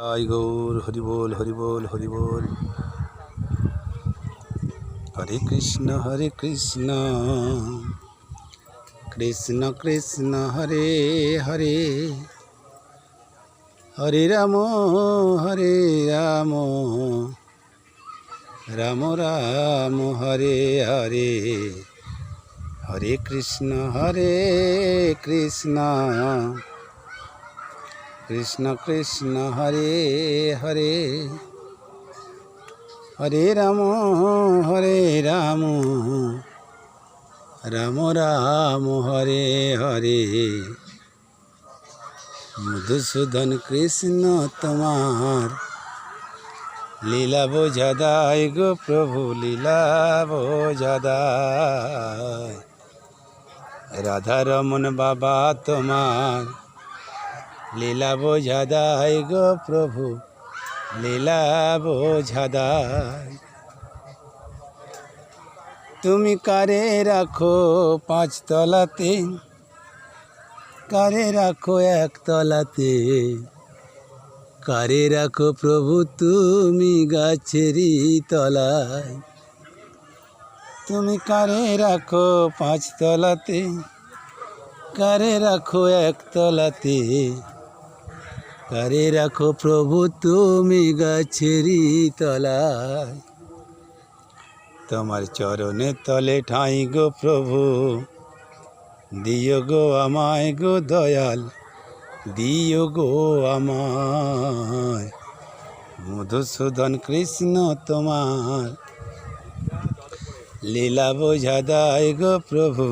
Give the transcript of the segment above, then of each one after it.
জয় গৌর হরিবোল হরিবোল হরিবোল। হরে কৃষ্ণ কৃষ্ণ কৃষ্ণ হরে হরে, হরে রাম রাম রাম হরে হরে, হরে কৃষ্ণ কৃষ্ণ কৃষ্ণ হরে হরে, হরে রাম রাম রাম হরে হরে। মধুসূদন কৃষ্ণ তোমার লীলা বোঝা দায় গো প্রভু, লীলা বোঝা দায়। রাধা রমন বাবা তোমার লীলা বোঝা দায় গো প্রভু, লীলা বোঝা দায়। তুমি কারে রাখো পাঁচতলাতে, কারে রাখো একতলাতে, কারে রাখো প্রভু তুমি গাছেরই তলায়। তুমি কারে রাখো পাঁচতলাতে, কারে রাখো একতলাতে, কারে রাখো প্রভু তুমি গাছেরই তলায়। তোমার চরণে তলে ঠাঁই গো প্রভু, দিও গো আমায় গো দয়াল, দিও গো আমায়। মধুসূদন কৃষ্ণ তোমার লীলা বোঝা দায় গো প্রভু,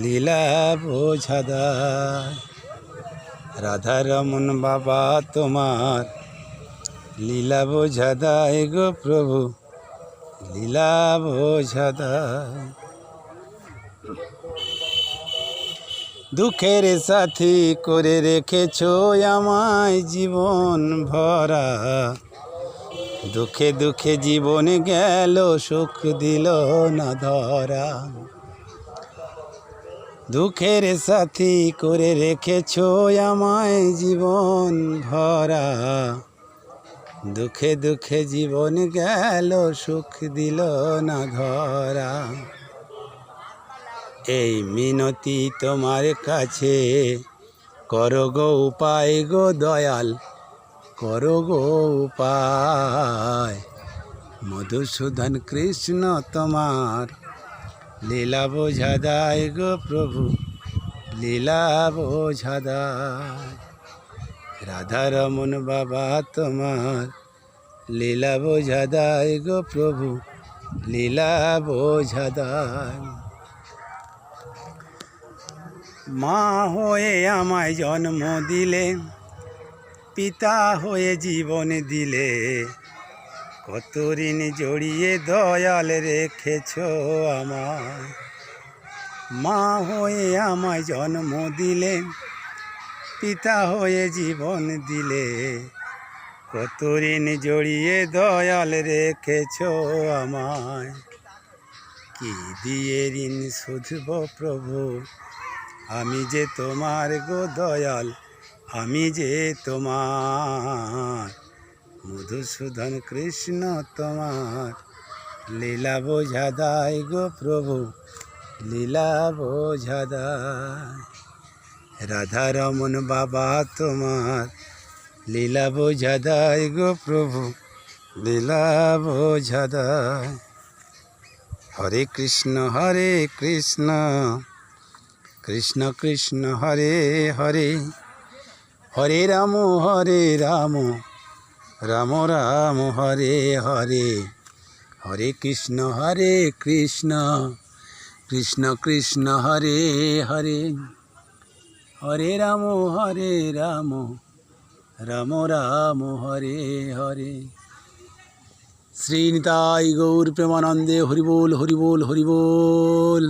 লীলা বোঝা দায়। রাধা রমন বাবা তোমার লীলা বোঝা দায় গো প্রভু, লীলা বোঝা দায়। দুঃখের সাথী করে রেখেছো আমায় জীবন ভরা, দুঃখে দুঃখে জীবন গেল সুখ দিল না ধরা। দুঃখের সাথী করে রেখেছো আমায় জীবন ভরা, দুঃখে দুঃখে জীবন গেল সুখ দিল না ধরা। এই মিনতি তোমার কাছে করো গো উপায় গো দয়াল, করো গো উপায়। মধুসূদন কৃষ্ণ তোমার লীলা বোঝা দায় গো প্রভু, লীলা বোঝা দায়। রাধা রমন বাবা তোমার লীলা বোঝা দায় গো প্রভু, লীলা বোঝা দায়। মা হয়ে আমায় জন্ম দিলে, পিতা হয়ে জীবন দিলে, কত ঋণ জড়িয়ে দয়াল রেখেছ আমায়। মা হয়ে আমায় জন্ম দিলে, পিতা হয়ে জীবন দিলে, কত ঋণ জড়িয়ে দয়াল রেখেছ আমায়। কি দিয়ে ঋণ শুধব প্রভু, আমি যে তোমার গো দয়াল, আমি যে তোমার। মধুসূদন কৃষ্ণ তোমার লীলা বোঝা দায় গো প্রভু, লীলা বোঝা দায়। রাধা রমন বাবা তোমার লীলা বোঝা দায় গো প্রভু, লীলা বোঝা দায়। হরে কৃষ্ণ কৃষ্ণ কৃষ্ণ হরে হরে, হরে রাম রাম রাম হরে হরে, হরে কৃষ্ণ কৃষ্ণ কৃষ্ণ হরে হরে, হরে রাম রাম রাম হরে হরে। শ্রী নিতাই গৌর প্রেমানন্দে হরিবোল হরিবোল হরিবোল।